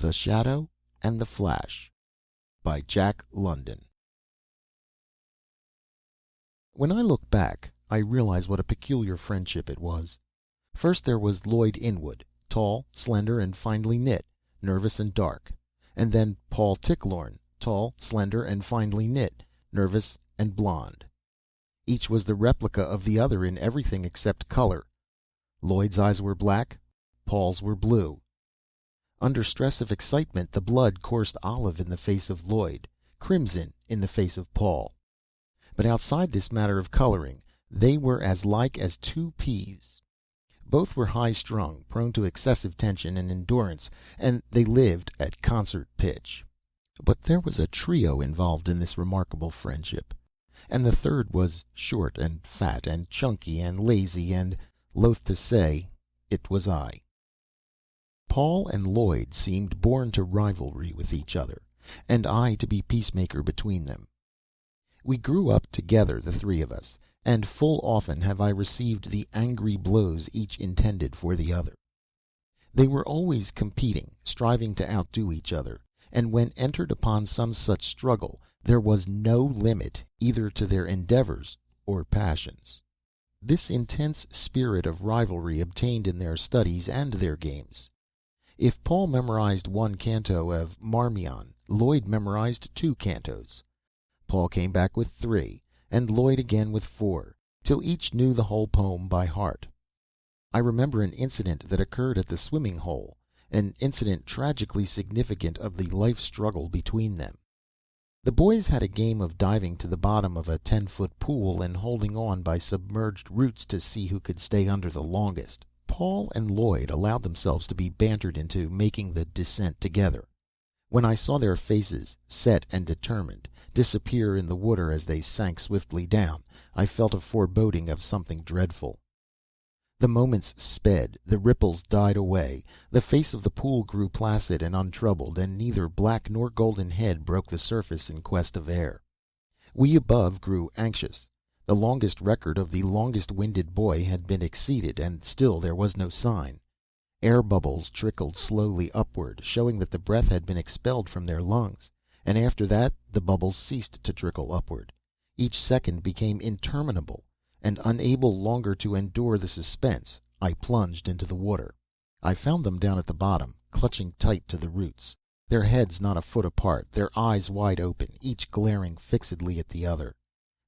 The Shadow and the Flash by Jack London. When I look back, I realize what a peculiar friendship it was. First there was Lloyd Inwood, tall, slender, and finely knit, nervous and dark. And then Paul Ticklorne, tall, slender, and finely knit, nervous and blonde. Each was the replica of the other in everything except color. Lloyd's eyes were black, Paul's were blue. Under stress of excitement, the blood coursed olive in the face of Lloyd, crimson in the face of Paul. But outside this matter of coloring, they were as like as two peas. Both were high-strung, prone to excessive tension and endurance, and they lived at concert pitch. But there was a trio involved in this remarkable friendship, and the third was short and fat and chunky and lazy, and, loath to say, it was I. Paul and Lloyd seemed born to rivalry with each other, and I to be peacemaker between them. We grew up together, the three of us, and full often have I received the angry blows each intended for the other. They were always competing, striving to outdo each other, and when entered upon some such struggle, there was no limit either to their endeavors or passions. This intense spirit of rivalry obtained in their studies and their games. If Paul memorized one canto of Marmion, Lloyd memorized 2 cantos. Paul came back with 3, and Lloyd again with 4, till each knew the whole poem by heart. I remember an incident that occurred at the swimming hole, an incident tragically significant of the life struggle between them. The boys had a game of diving to the bottom of a 10-foot pool and holding on by submerged roots to see who could stay under the longest. Paul and Lloyd allowed themselves to be bantered into making the descent together. When I saw their faces, set and determined, disappear in the water as they sank swiftly down, I felt a foreboding of something dreadful. The moments sped, the ripples died away, the face of the pool grew placid and untroubled, and neither black nor golden head broke the surface in quest of air. We above grew anxious. The longest record of the longest-winded boy had been exceeded, and still there was no sign. Air bubbles trickled slowly upward, showing that the breath had been expelled from their lungs, and after that the bubbles ceased to trickle upward. Each second became interminable, and unable longer to endure the suspense, I plunged into the water. I found them down at the bottom, clutching tight to the roots, their heads not a foot apart, their eyes wide open, each glaring fixedly at the other.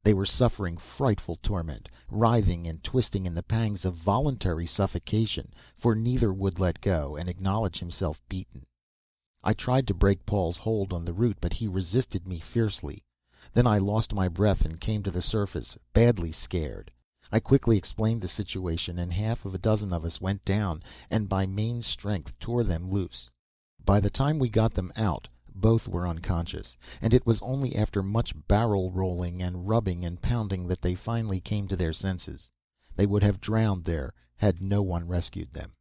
They were suffering frightful torment, writhing and twisting in the pangs of voluntary suffocation, for neither would let go and acknowledge himself beaten. I tried to break Paul's hold on the root, but he resisted me fiercely. Then I lost my breath and came to the surface, badly scared. I quickly explained the situation, and half of a dozen of us went down, and by main strength tore them loose. By the time we got them out, both were unconscious, and it was only after much barrel rolling and rubbing and pounding that they finally came to their senses. They would have drowned there had no one rescued them.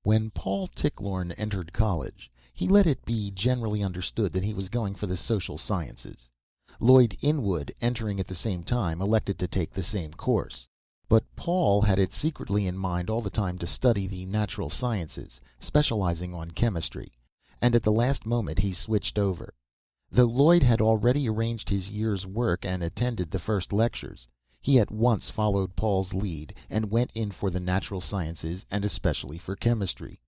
When Paul Ticklorne entered college, he let it be generally understood that he was going for the social sciences. Lloyd Inwood, entering at the same time, elected to take the same course. But Paul had it secretly in mind all the time to study the natural sciences, specializing on chemistry, and at the last moment he switched over. Though Lloyd had already arranged his year's work and attended the first lectures, he at once followed Paul's lead and went in for the natural sciences, and especially for chemistry.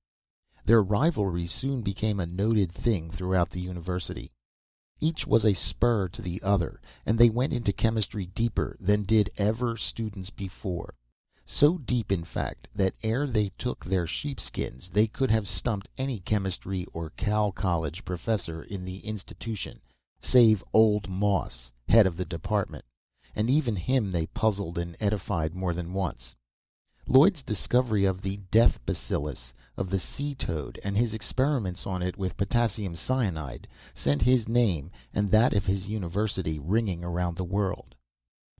Their rivalry soon became a noted thing throughout the university. Each was a spur to the other, and they went into chemistry deeper than did ever students before. So deep, in fact, that ere they took their sheepskins they could have stumped any chemistry or Cal College professor in the institution, save old Moss, head of the department, and even him they puzzled and edified more than once. Lloyd's discovery of the death bacillus of the sea toad and his experiments on it with potassium cyanide sent his name and that of his university ringing around the world.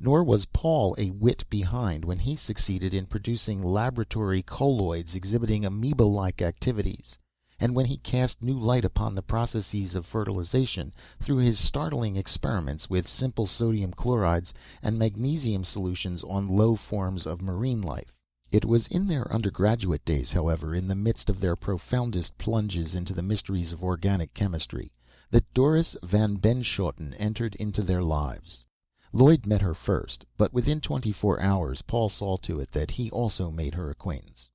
Nor was Paul a whit behind when he succeeded in producing laboratory colloids exhibiting amoeba-like activities, and when he cast new light upon the processes of fertilization through his startling experiments with simple sodium chlorides and magnesium solutions on low forms of marine life. It was in their undergraduate days, however, in the midst of their profoundest plunges into the mysteries of organic chemistry, that Doris Van Benschoten entered into their lives. Lloyd met her first, but within 24 hours Paul saw to it that he also made her acquaintance.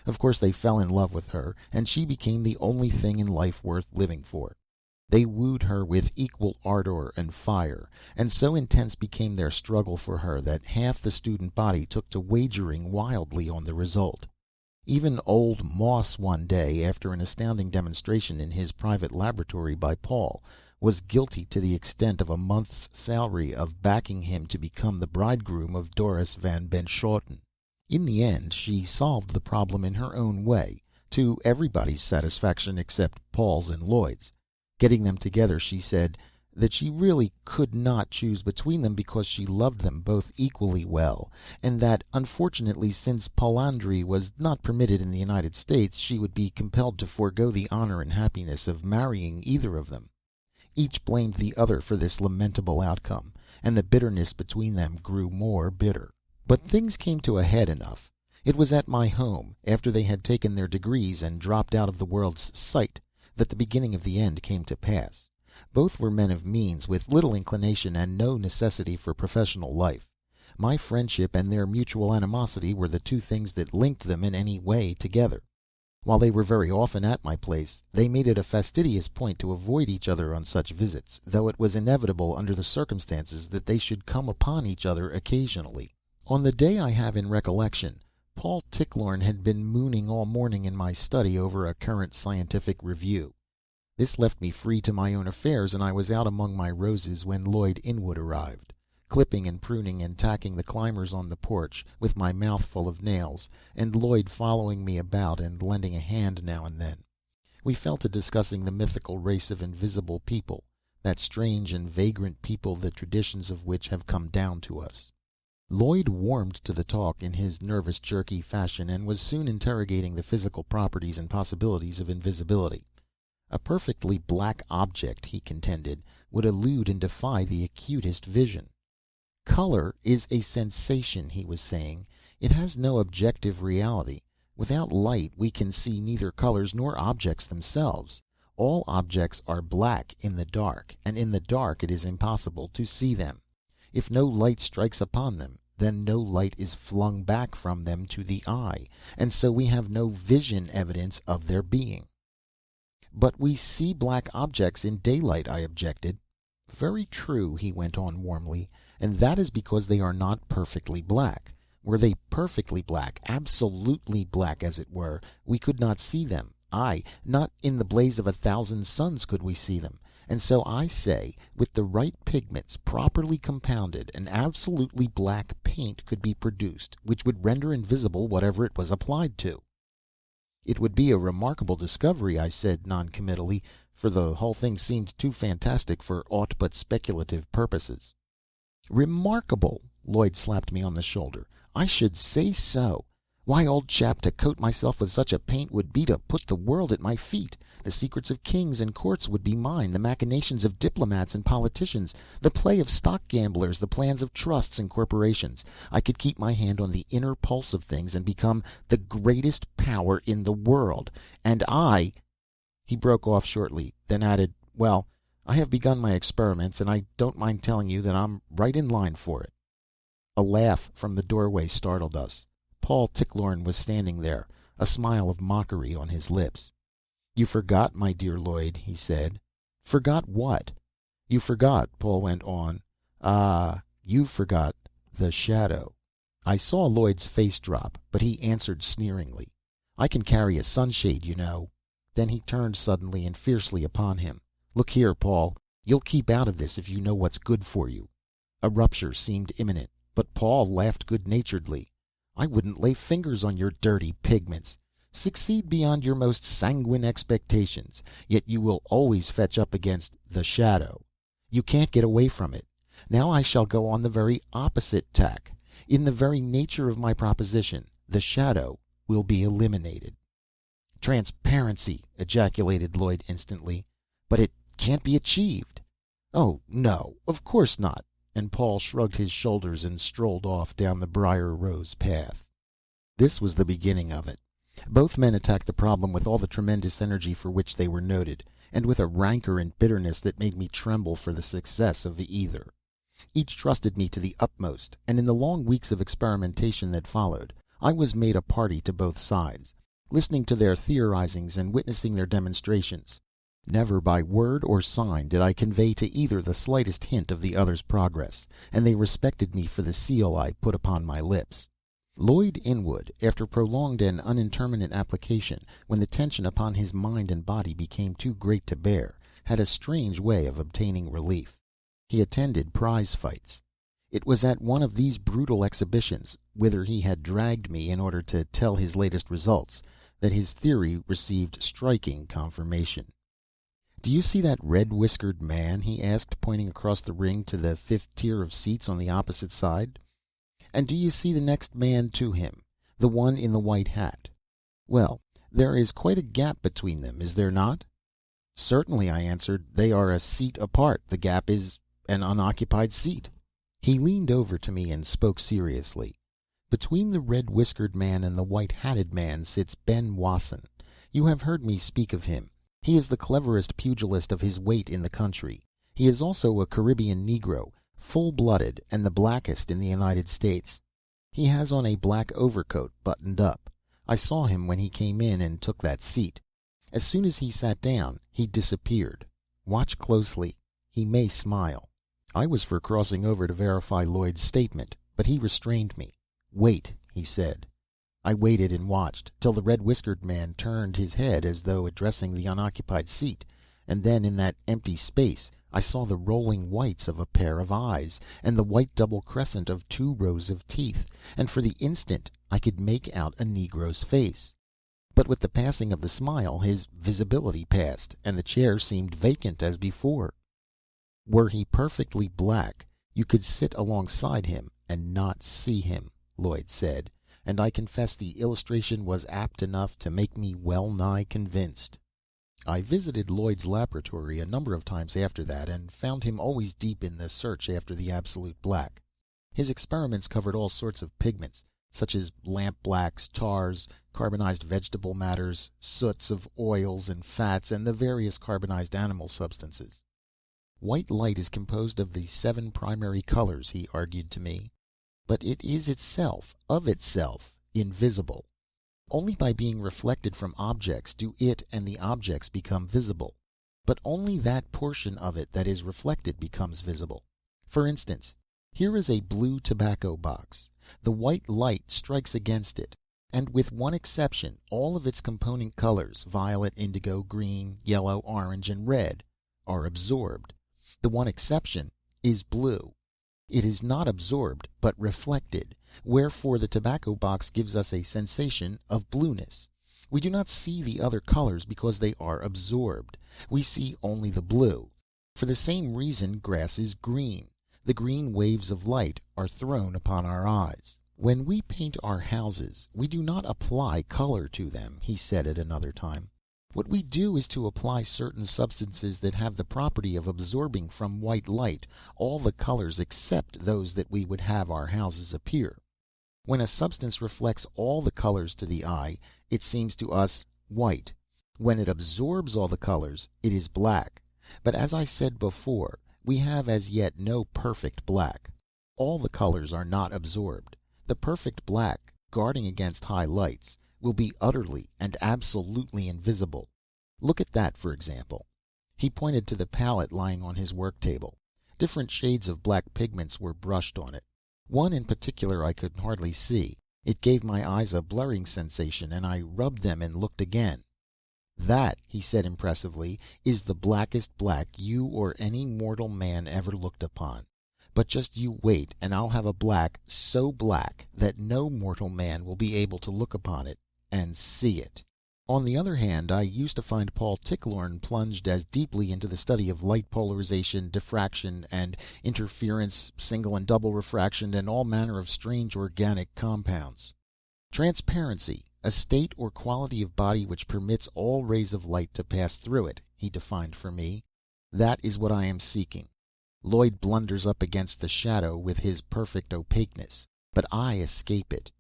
Of course they fell in love with her, and she became the only thing in life worth living for. They wooed her with equal ardor and fire, and so intense became their struggle for her that half the student body took to wagering wildly on the result. Even old Moss one day, after an astounding demonstration in his private laboratory by Paul, was guilty to the extent of a month's salary of backing him to become the bridegroom of Doris Van Benschoten. In the end she solved the problem in her own way, to everybody's satisfaction except Paul's and Lloyd's. Getting them together, she said that she really could not choose between them because she loved them both equally well, and that, unfortunately, since polyandry was not permitted in the United States, she would be compelled to forego the honor and happiness of marrying either of them. Each blamed the other for this lamentable outcome, and the bitterness between them grew more bitter. But things came to a head enough. It was at my home, after they had taken their degrees and dropped out of the world's sight, that the beginning of the end came to pass. Both were men of means, with little inclination and no necessity for professional life. My friendship and their mutual animosity were the two things that linked them in any way together. While they were very often at my place, they made it a fastidious point to avoid each other on such visits, though it was inevitable under the circumstances that they should come upon each other occasionally. On the day I have in recollection, Paul Tichlorn had been mooning all morning in my study over a current scientific review. This left me free to my own affairs, and I was out among my roses when Lloyd Inwood arrived, clipping and pruning and tacking the climbers on the porch, with my mouth full of nails, and Lloyd following me about and lending a hand now and then. We fell to discussing the mythical race of invisible people, that strange and vagrant people the traditions of which have come down to us. Lloyd warmed to the talk in his nervous, jerky fashion, and was soon interrogating the physical properties and possibilities of invisibility. A perfectly black object, he contended, would elude and defy the acutest vision. Color is a sensation, he was saying. It has no objective reality. Without light we can see neither colors nor objects themselves. All objects are black in the dark, and in the dark it is impossible to see them. If no light strikes upon them, then no light is flung back from them to the eye, and so we have no vision evidence of their being. But we see black objects in daylight, I objected. Very true, he went on warmly, and that is because they are not perfectly black. Were they perfectly black, absolutely black as it were, we could not see them. Aye, not in the blaze of 1,000 suns could we see them. And so I say, with the right pigments, properly compounded, an absolutely black paint could be produced, which would render invisible whatever it was applied to. It would be a remarkable discovery, I said non-committally, for the whole thing seemed too fantastic for aught but speculative purposes. Remarkable! Lloyd slapped me on the shoulder. I should say so. Why, old chap, to coat myself with such a paint would be to put the world at my feet. The secrets of kings and courts would be mine, the machinations of diplomats and politicians, the play of stock gamblers, the plans of trusts and corporations. I could keep my hand on the inner pulse of things and become the greatest power in the world. And I... He broke off shortly, then added, well, I have begun my experiments, and I don't mind telling you that I'm right in line for it. A laugh from the doorway startled us. Paul Tichlorn was standing there, a smile of mockery on his lips. You forgot, my dear Lloyd, he said. Forgot what? You forgot, Paul went on. You forgot the shadow. I saw Lloyd's face drop, but he answered sneeringly. I can carry a sunshade, you know. Then he turned suddenly and fiercely upon him. Look here, Paul, you'll keep out of this if you know what's good for you. A rupture seemed imminent, but Paul laughed good-naturedly. I wouldn't lay fingers on your dirty pigments. Succeed beyond your most sanguine expectations, yet you will always fetch up against the shadow. You can't get away from it. Now I shall go on the very opposite tack. In the very nature of my proposition, the shadow will be eliminated. Transparency, ejaculated Lloyd instantly. But it can't be achieved. Oh, no, of course not. And Paul shrugged his shoulders and strolled off down the briar rose path. This was the beginning of it. Both men attacked the problem with all the tremendous energy for which they were noted, and with a rancor and bitterness that made me tremble for the success of either. Each trusted me to the utmost, and in the long weeks of experimentation that followed, I was made a party to both sides, listening to their theorizings and witnessing their demonstrations. Never by word or sign did I convey to either the slightest hint of the other's progress, and they respected me for the seal I put upon my lips. Lloyd Inwood, after prolonged and unintermittent application, when the tension upon his mind and body became too great to bear, had a strange way of obtaining relief. He attended prize fights. It was at one of these brutal exhibitions, whither he had dragged me in order to tell his latest results, that his theory received striking confirmation. "Do you see that red-whiskered man?" he asked, pointing across the ring to the fifth tier of seats on the opposite side. "And do you see the next man to him, the one in the white hat? Well, there is quite a gap between them, is there not?" "Certainly," I answered. "They are a seat apart. The gap is an unoccupied seat." He leaned over to me and spoke seriously. "Between the red-whiskered man and the white-hatted man sits Ben Wasson. You have heard me speak of him. He is the cleverest pugilist of his weight in the country. He is also a Caribbean Negro, full-blooded, and the blackest in the United States. He has on a black overcoat, buttoned up. I saw him when he came in and took that seat. As soon as he sat down, he disappeared. Watch closely. He may smile." I was for crossing over to verify Lloyd's statement, but he restrained me. "Wait," he said. I waited and watched, till the red-whiskered man turned his head as though addressing the unoccupied seat, and then in that empty space I saw the rolling whites of a pair of eyes, and the white double crescent of 2 rows of teeth, and for the instant I could make out a Negro's face. But with the passing of the smile his visibility passed, and the chair seemed vacant as before. "Were he perfectly black, you could sit alongside him and not see him," Lloyd said, and I confess the illustration was apt enough to make me well nigh convinced. I visited Lloyd's laboratory a number of times after that, and found him always deep in the search after the absolute black. His experiments covered all sorts of pigments, such as lamp blacks, tars, carbonized vegetable matters, soots of oils and fats, and the various carbonized animal substances. "White light is composed of the 7 primary colors," he argued to me. "But it is itself, of itself, invisible. Only by being reflected from objects do it and the objects become visible. But only that portion of it that is reflected becomes visible. For instance, here is a blue tobacco box. The white light strikes against it, and with one exception, all of its component colors, violet, indigo, green, yellow, orange, and red, are absorbed. The one exception is blue. It is not absorbed, but reflected, wherefore the tobacco box gives us a sensation of blueness. We do not see the other colors because they are absorbed. We see only the blue. For the same reason grass is green. The green waves of light are thrown upon our eyes. When we paint our houses, we do not apply color to them," he said at another time. "What we do is to apply certain substances that have the property of absorbing from white light all the colors except those that we would have our houses appear. When a substance reflects all the colors to the eye, it seems to us white. When it absorbs all the colors, it is black. But as I said before, we have as yet no perfect black. All the colors are not absorbed. The perfect black, guarding against high lights, will be utterly and absolutely invisible. Look at that, for example." He pointed to the palette lying on his work table. Different shades of black pigments were brushed on it. One in particular I could hardly see. It gave my eyes a blurring sensation, and I rubbed them and looked again. "That," he said impressively, "is the blackest black you or any mortal man ever looked upon. But just you wait, and I'll have a black so black that no mortal man will be able to look upon it and see it." On the other hand, I used to find Paul Tichlorn plunged as deeply into the study of light polarization, diffraction, and interference, single and double refraction, and all manner of strange organic compounds. "Transparency, a state or quality of body which permits all rays of light to pass through it," he defined for me. "That is what I am seeking. Lloyd blunders up against the shadow with his perfect opaqueness, but I escape it.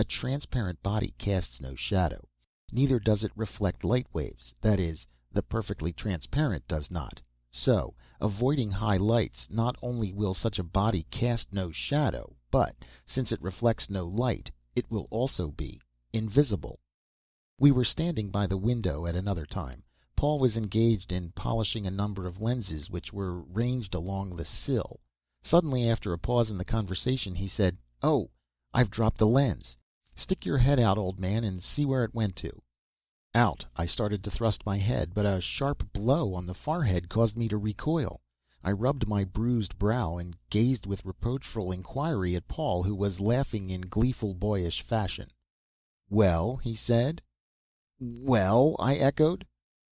A transparent body casts no shadow. Neither does it reflect light waves. That is, the perfectly transparent does not. So, avoiding high lights, not only will such a body cast no shadow, but, since it reflects no light, it will also be invisible. We were standing by the window at another time. Paul was engaged in polishing a number of lenses which were ranged along the sill. Suddenly, after a pause in the conversation, he said, "Oh, I've dropped the lens. Stick your head out, old man, and see where it went to." Out, I started to thrust my head, but a sharp blow on the forehead caused me to recoil. I rubbed my bruised brow and gazed with reproachful inquiry at Paul, who was laughing in gleeful, boyish fashion. "Well?" he said. "Well?" I echoed.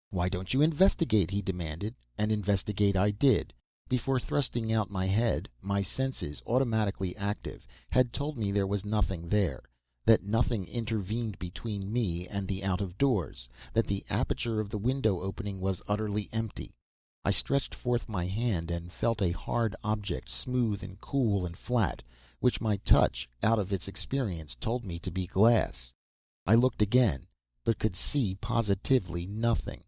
"Why don't you investigate?" he demanded, and investigate I did. Before thrusting out my head, my senses, automatically active, had told me there was nothing there, that nothing intervened between me and the out of doors, that the aperture of the window opening was utterly empty. I stretched forth my hand and felt a hard object, smooth and cool and flat, which my touch, out of its experience, told me to be glass. I looked again, but could see positively nothing.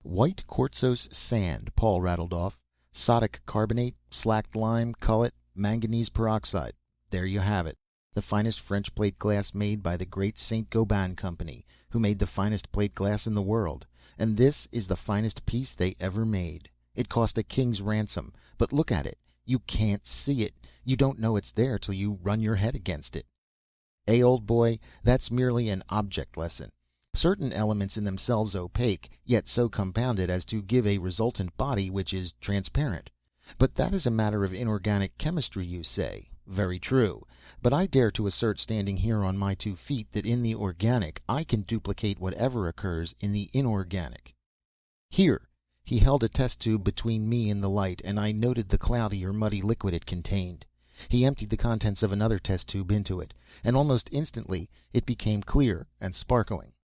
"White quartzose sand," Paul rattled off. "Sodic carbonate, slacked lime, cullet, manganese peroxide. There you have it. The finest French plate glass made by the great St. Gobain Company, who made the finest plate glass in the world. And this is the finest piece they ever made. It cost a king's ransom, but look at it. You can't see it. You don't know it's there till you run your head against it. Old boy, that's merely an object lesson. Certain elements in themselves opaque, yet so compounded as to give a resultant body which is transparent. But that is a matter of inorganic chemistry, you say. Very true. But I dare to assert, standing here on my 2 feet, that in the organic I can duplicate whatever occurs in the inorganic. Here." He held a test tube between me and the light, and I noted the cloudy or muddy liquid it contained. He emptied the contents of another test tube into it, and almost instantly it became clear and sparkling.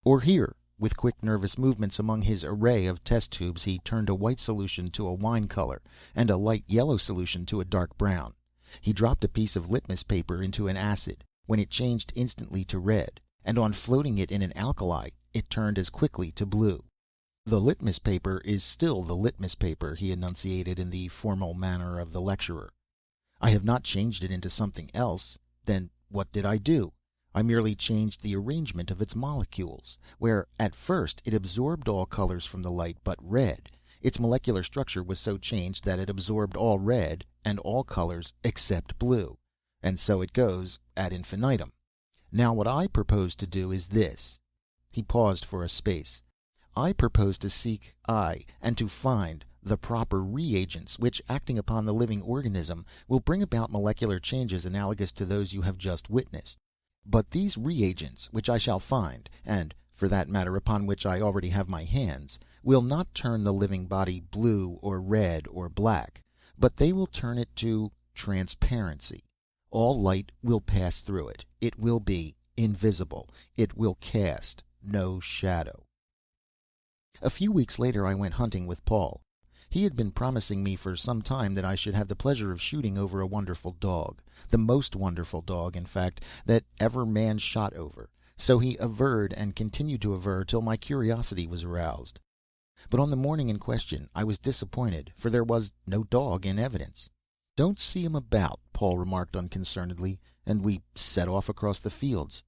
Or here, with quick nervous movements among his array of test tubes, he turned a white solution to a wine color, and a light yellow solution to a dark brown. He dropped a piece of litmus paper into an acid, when it changed instantly to red, and on floating it in an alkali, it turned as quickly to blue. "The litmus paper is still the litmus paper," he enunciated in the formal manner of the lecturer. "I have not changed it into something else. Then what did I do? I merely changed the arrangement of its molecules. Where, at first, it absorbed all colors from the light but red, its molecular structure was so changed that it absorbed all red and all colors except blue. And so it goes ad infinitum. Now what I propose to do is this." He paused for a space. "I propose to seek, and to find, the proper reagents which, acting upon the living organism, will bring about molecular changes analogous to those you have just witnessed. But these reagents, which I shall find, and, for that matter, upon which I already have my hands, will not turn the living body blue or red or black, but they will turn it to transparency. All light will pass through it. It will be invisible. It will cast no shadow." A few weeks later I went hunting with Paul. He had been promising me for some time that I should have the pleasure of shooting over a wonderful dog, the most wonderful dog, in fact, that ever man shot over. So he averred, and continued to aver till my curiosity was aroused. But on the morning in question I was disappointed, for there was no dog in evidence. "Don't see him about," Paul remarked unconcernedly, and we set off across the fields.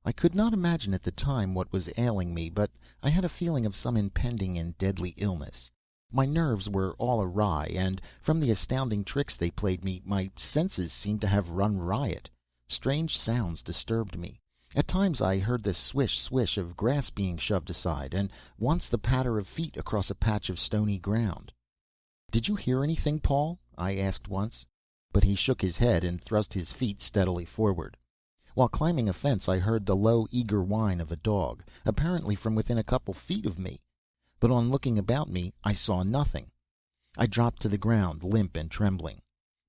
I could not imagine at the time what was ailing me, but I had a feeling of some impending and deadly illness. My nerves were all awry, and, from the astounding tricks they played me, my senses seemed to have run riot. Strange sounds disturbed me. At times I heard the swish, swish of grass being shoved aside, and once the patter of feet across a patch of stony ground. "Did you hear anything, Paul?" I asked once. But he shook his head and thrust his feet steadily forward. While climbing a fence I heard the low, eager whine of a dog, apparently from within a couple feet of me. But on looking about me I saw nothing. I dropped to the ground, limp and trembling.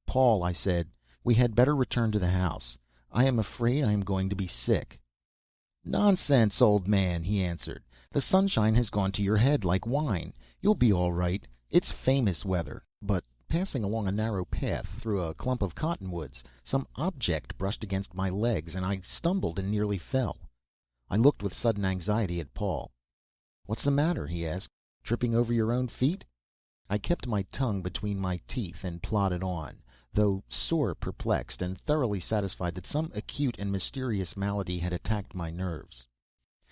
"Paul," I said, "we had better return to the house. I am afraid I am going to be sick." "Nonsense, old man," he answered. "The sunshine has gone to your head like wine. You'll be all right. It's famous weather. But passing along a narrow path through a clump of cottonwoods, some object brushed against my legs, and I stumbled and nearly fell. I looked with sudden anxiety at Paul. "What's the matter?" he asked. "Tripping over your own feet?" I kept my tongue between my teeth and plodded on, though sore perplexed and thoroughly satisfied that some acute and mysterious malady had attacked my nerves.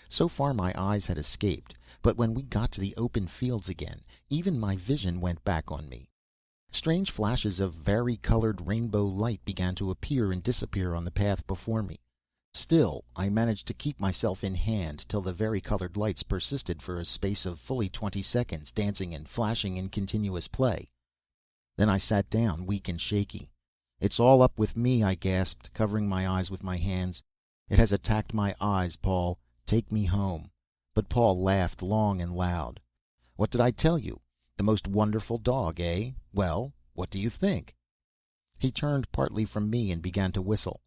So far my eyes had escaped, but when we got to the open fields again, even my vision went back on me. Strange flashes of vari-colored rainbow light began to appear and disappear on the path before me. Still, I managed to keep myself in hand till the vari-colored lights persisted for a space of fully 20 seconds, dancing and flashing in continuous play. Then I sat down, weak and shaky. "It's all up with me," I gasped, covering my eyes with my hands. "It has attacked my eyes, Paul. Take me home." But Paul laughed long and loud. "What did I tell you? The most wonderful dog, eh? Well, what do you think?" He turned partly from me and began to whistle.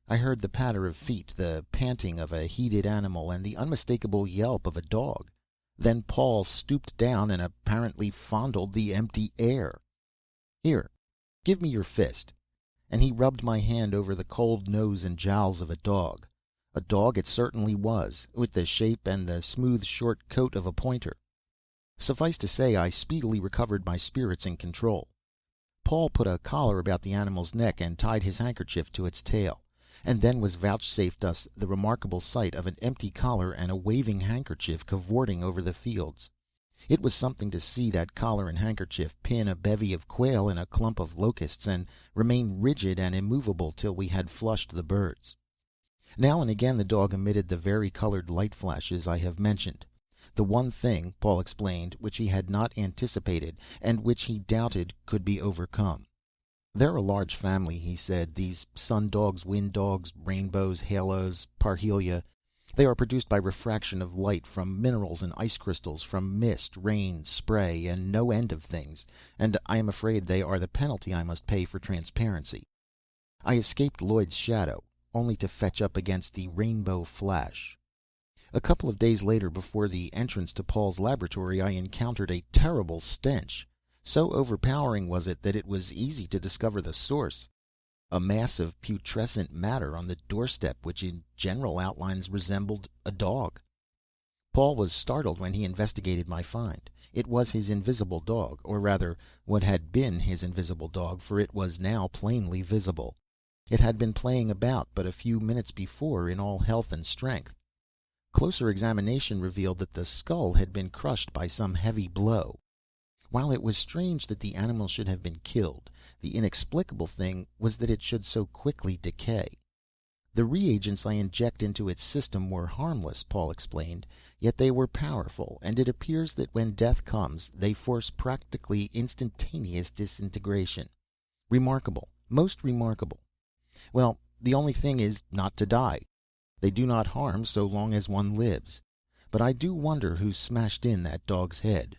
I heard the patter of feet, the panting of a heated animal, and the unmistakable yelp of a dog. Then Paul stooped down and apparently fondled the empty air. "Here, give me your fist." And he rubbed my hand over the cold nose and jowls of a dog. A dog it certainly was, with the shape and the smooth short coat of a pointer. Suffice to say, I speedily recovered my spirits and control. Paul put a collar about the animal's neck and tied his handkerchief to its tail, and then was vouchsafed us the remarkable sight of an empty collar and a waving handkerchief cavorting over the fields. It was something to see that collar and handkerchief pin a bevy of quail in a clump of locusts, and remain rigid and immovable till we had flushed the birds. Now and again the dog emitted the vari-colored light flashes I have mentioned. The one thing, Paul explained, which he had not anticipated, and which he doubted could be overcome. "They're a large family," he said, "these sun dogs, wind dogs, rainbows, halos, parhelia. They are produced by refraction of light from minerals and ice crystals, from mist, rain, spray, and no end of things, and I am afraid they are the penalty I must pay for transparency. I escaped Lloyd's shadow, only to fetch up against the rainbow flash. A couple of days later, before the entrance to Paul's laboratory, I encountered a terrible stench. So overpowering was it that it was easy to discover the source. A mass of putrescent matter on the doorstep, which in general outlines resembled a dog. Paul was startled when he investigated my find. It was his invisible dog, or rather, what had been his invisible dog, for it was now plainly visible. It had been playing about but a few minutes before in all health and strength. Closer examination revealed that the skull had been crushed by some heavy blow. While it was strange that the animal should have been killed, the inexplicable thing was that it should so quickly decay. The reagents I inject into its system were harmless, Paul explained, yet they were powerful, and it appears that when death comes they force practically instantaneous disintegration. Remarkable, most remarkable. Well, the only thing is not to die. They do not harm so long as one lives. But I do wonder who smashed in that dog's head.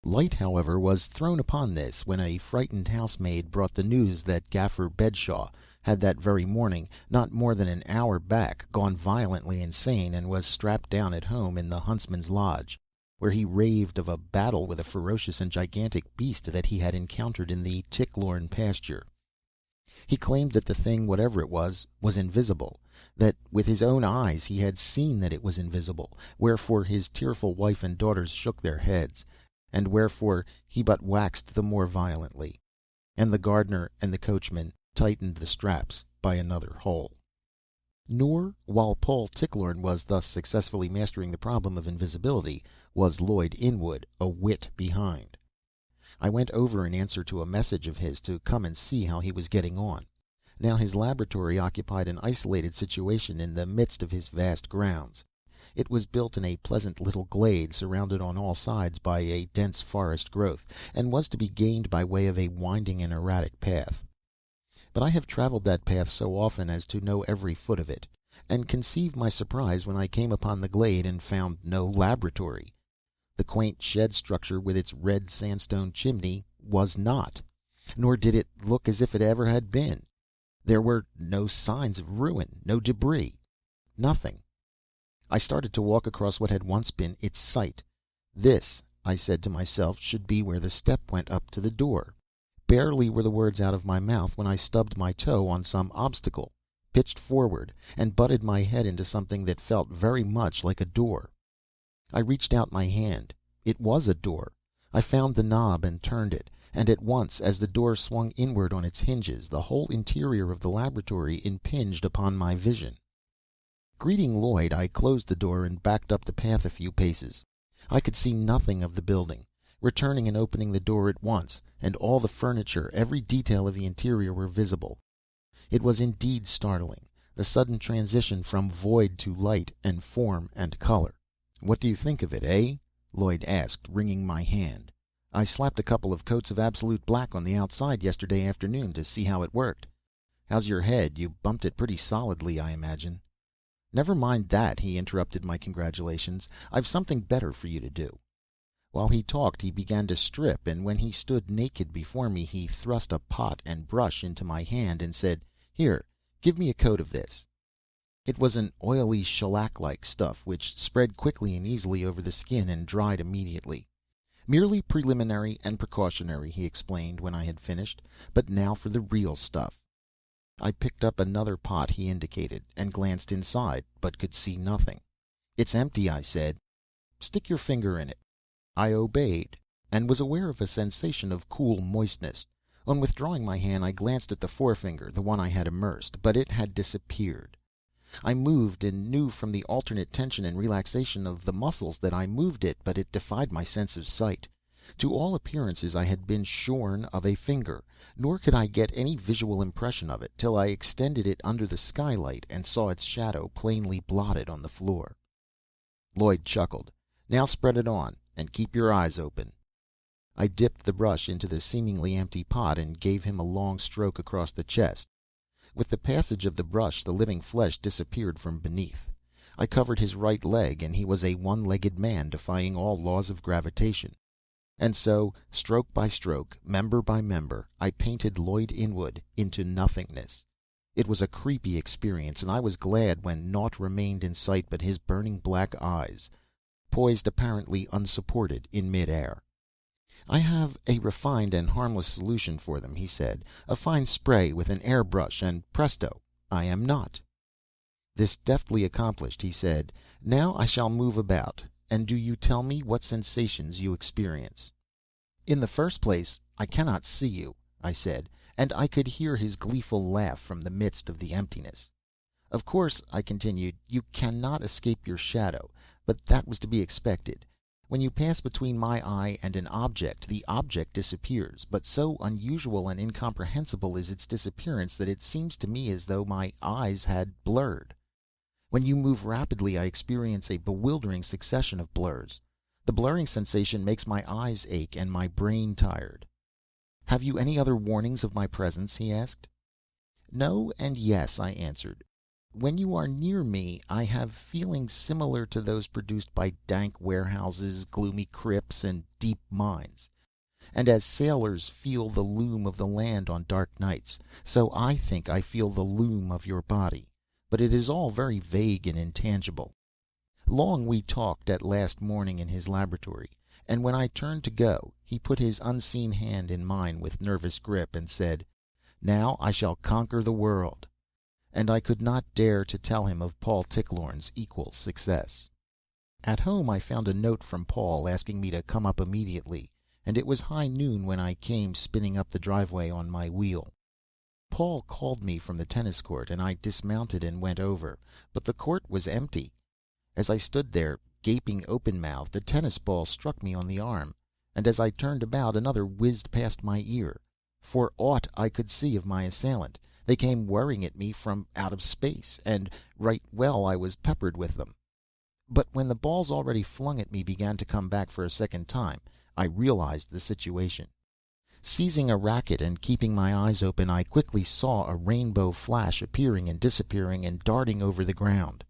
Light, however, was thrown upon this when a frightened housemaid brought the news that Gaffer Bedshaw had that very morning, not more than an hour back, gone violently insane, and was strapped down at home in the huntsman's lodge, where he raved of a battle with a ferocious and gigantic beast that he had encountered in the Ticklorn pasture. He claimed that the thing, whatever it was invisible, that with his own eyes he had seen that it was invisible, wherefore his tearful wife and daughters shook their heads, and wherefore he but waxed the more violently, and the gardener and the coachman tightened the straps by another hole. Nor, while Paul Ticklorn was thus successfully mastering the problem of invisibility, was Lloyd Inwood a whit behind. I went over in answer to a message of his to come and see how he was getting on. Now his laboratory occupied an isolated situation in the midst of his vast grounds. It was built in a pleasant little glade, surrounded on all sides by a dense forest growth, and was to be gained by way of a winding and erratic path. But I have traveled that path so often as to know every foot of it, and conceive my surprise when I came upon the glade and found no laboratory. The quaint shed structure with its red sandstone chimney was not, nor did it look as if it ever had been. There were no signs of ruin, no debris, nothing. I started to walk across what had once been its site. This, I said to myself, should be where the step went up to the door. Barely were the words out of my mouth when I stubbed my toe on some obstacle, pitched forward, and butted my head into something that felt very much like a door. I reached out my hand. It was a door. I found the knob and turned it, and at once, as the door swung inward on its hinges, the whole interior of the laboratory impinged upon my vision. Greeting Lloyd, I closed the door and backed up the path a few paces. I could see nothing of the building. Returning and opening the door at once, and all the furniture, every detail of the interior were visible. It was indeed startling, the sudden transition from void to light and form and color. "What do you think of it, eh?" Lloyd asked, wringing my hand. "I slapped a couple of coats of absolute black on the outside yesterday afternoon to see how it worked. How's your head? You bumped it pretty solidly, I imagine." "Never mind that," he interrupted my congratulations. "I've something better for you to do." While he talked he began to strip, and when he stood naked before me he thrust a pot and brush into my hand and said, "Here, give me a coat of this." It was an oily shellac-like stuff which spread quickly and easily over the skin and dried immediately. "Merely preliminary and precautionary," he explained when I had finished. "But now for the real stuff." I picked up another pot he indicated and glanced inside, but could see nothing. "It's empty," I said. "Stick your finger in it." I obeyed, and was aware of a sensation of cool moistness. On withdrawing my hand I glanced at the forefinger, the one I had immersed, but it had disappeared. I moved, and knew from the alternate tension and relaxation of the muscles that I moved it, but it defied my sense of sight. To all appearances I had been shorn of a finger, nor could I get any visual impression of it till I extended it under the skylight and saw its shadow plainly blotted on the floor. Lloyd chuckled. "Now spread it on, and keep your eyes open." I dipped the brush into the seemingly empty pot and gave him a long stroke across the chest. With the passage of the brush the living flesh disappeared from beneath. I covered his right leg, and he was a one-legged man defying all laws of gravitation. And so, stroke by stroke, member by member, I painted Lloyd Inwood into nothingness. It was a creepy experience, and I was glad when naught remained in sight but his burning black eyes, poised apparently unsupported in mid-air. "I have a refined and harmless solution for them," he said. "A fine spray with an air brush, and presto, I am not." This deftly accomplished, he said, "Now I shall move about, and do you tell me what sensations you experience." "In the first place, I cannot see you," I said, and I could hear his gleeful laugh from the midst of the emptiness. "Of course," I continued, "you cannot escape your shadow, but that was to be expected. When you pass between my eye and an object, the object disappears, but so unusual and incomprehensible is its disappearance that it seems to me as though my eyes had blurred. When you move rapidly I experience a bewildering succession of blurs. The blurring sensation makes my eyes ache and my brain tired." "Have you any other warnings of my presence?" he asked. "No and yes," I answered. "When you are near me I have feelings similar to those produced by dank warehouses, gloomy crypts, and deep mines. And as sailors feel the loom of the land on dark nights, so I think I feel the loom of your body. But it is all very vague and intangible." Long we talked at last morning in his laboratory, and when I turned to go he put his unseen hand in mine with nervous grip and said, "Now I shall conquer the world." And I could not dare to tell him of Paul Tichlorn's equal success. At home I found a note from Paul asking me to come up immediately, and it was high noon when I came spinning up the driveway on my wheel. Paul called me from the tennis court, and I dismounted and went over, but the court was empty. As I stood there, gaping open-mouthed, a tennis ball struck me on the arm, and as I turned about another whizzed past my ear. For aught I could see of my assailant, they came whirring at me from out of space, and right well I was peppered with them. But when the balls already flung at me began to come back for a second time, I realized the situation. Seizing a racket and keeping my eyes open, I quickly saw a rainbow flash appearing and disappearing and darting over the ground.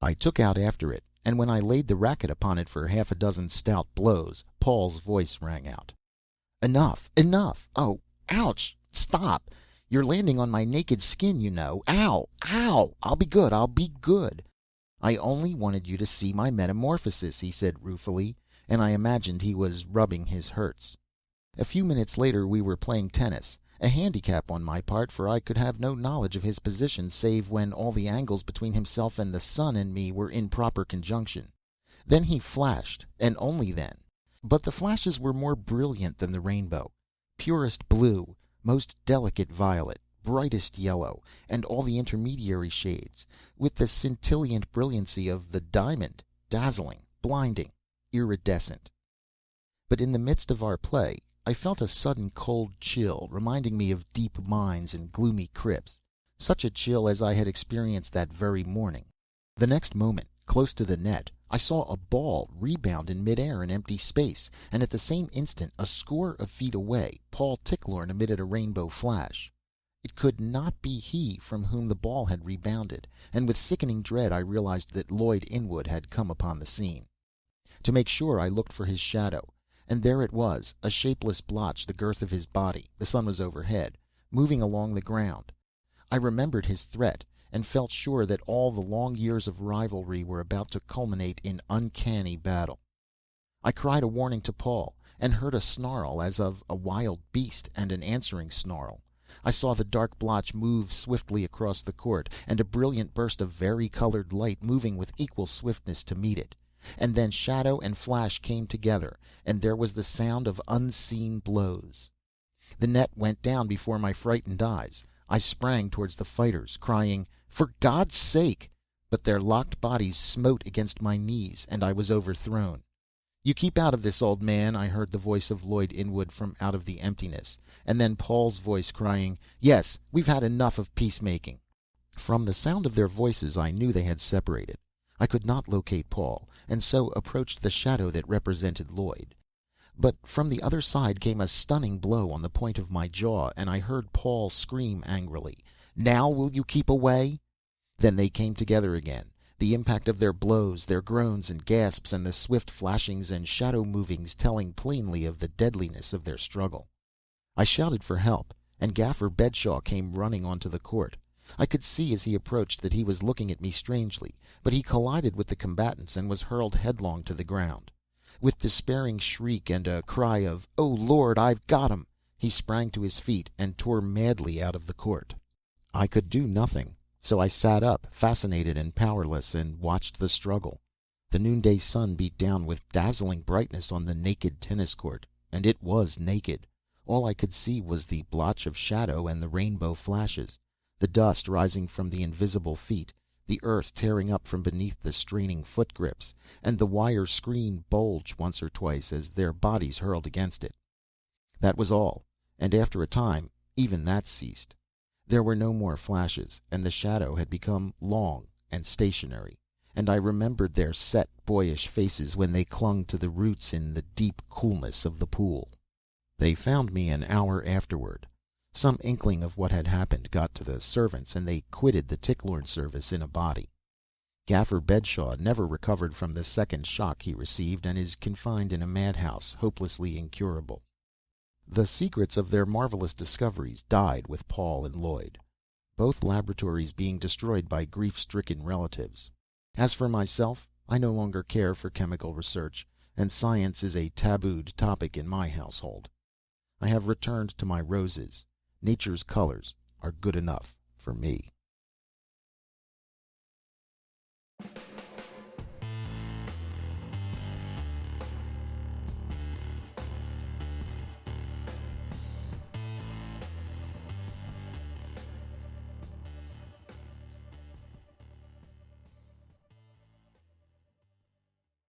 I took out after it, and when I laid the racket upon it for half a dozen stout blows, Paul's voice rang out. "Enough! Enough! Oh, ouch! Stop! You're landing on my naked skin, you know. Ow! Ow! I'll be good! I'll be good!" "I only wanted you to see my metamorphosis," he said ruefully, and I imagined he was rubbing his hurts. A few minutes later we were playing tennis, a handicap on my part, for I could have no knowledge of his position save when all the angles between himself and the sun and me were in proper conjunction. Then he flashed, and only then. But the flashes were more brilliant than the rainbow. Purest blue, most delicate violet, brightest yellow, and all the intermediary shades, with the scintillant brilliancy of the diamond, dazzling, blinding, iridescent. But in the midst of our play I felt a sudden cold chill, reminding me of deep mines and gloomy crypts, such a chill as I had experienced that very morning. The next moment, close to the net, I saw a ball rebound in midair in empty space, and at the same instant, a score of feet away, Paul Tichlorne emitted a rainbow flash. It could not be he from whom the ball had rebounded, and with sickening dread I realized that Lloyd Inwood had come upon the scene. To make sure I looked for his shadow, and there it was, a shapeless blotch the girth of his body, the sun was overhead, moving along the ground. I remembered his threat, and felt sure that all the long years of rivalry were about to culminate in uncanny battle. I cried a warning to Paul, and heard a snarl as of a wild beast, and an answering snarl. I saw the dark blotch move swiftly across the court, and a brilliant burst of vari-colored light moving with equal swiftness to meet it. And then shadow and flash came together, and there was the sound of unseen blows. The net went down before my frightened eyes. I sprang towards the fighters, crying, "For God's sake!" But their locked bodies smote against my knees, and I was overthrown. "You keep out of this, old man," I heard the voice of Lloyd Inwood from out of the emptiness, and then Paul's voice crying, "Yes, we've had enough of peacemaking." From the sound of their voices I knew they had separated. I could not locate Paul, and so approached the shadow that represented Lloyd. But from the other side came a stunning blow on the point of my jaw, and I heard Paul scream angrily, "Now will you keep away?" Then they came together again, the impact of their blows, their groans and gasps, and the swift flashings and shadow movings telling plainly of the deadliness of their struggle. I shouted for help, and Gaffer Bedshaw came running onto the court. I could see as he approached that he was looking at me strangely, but he collided with the combatants and was hurled headlong to the ground. With despairing shriek and a cry of "Oh Lord, I've got him!" he sprang to his feet and tore madly out of the court. I could do nothing, so I sat up, fascinated and powerless, and watched the struggle. The noonday sun beat down with dazzling brightness on the naked tennis court, and it was naked. All I could see was the blotch of shadow and the rainbow flashes, the dust rising from the invisible feet, the earth tearing up from beneath the straining foot grips, and the wire screen bulge once or twice as their bodies hurled against it. That was all, and after a time even that ceased. There were no more flashes, and the shadow had become long and stationary, and I remembered their set, boyish faces when they clung to the roots in the deep coolness of the pool. They found me an hour afterward. Some inkling of what had happened got to the servants, and they quitted the Tichlorne service in a body. Gaffer Bedshaw never recovered from the second shock he received, and is confined in a madhouse, hopelessly incurable. The secrets of their marvelous discoveries died with Paul and Lloyd, both laboratories being destroyed by grief-stricken relatives. As for myself, I no longer care for chemical research, and science is a tabooed topic in my household. I have returned to my roses. Nature's colors are good enough for me.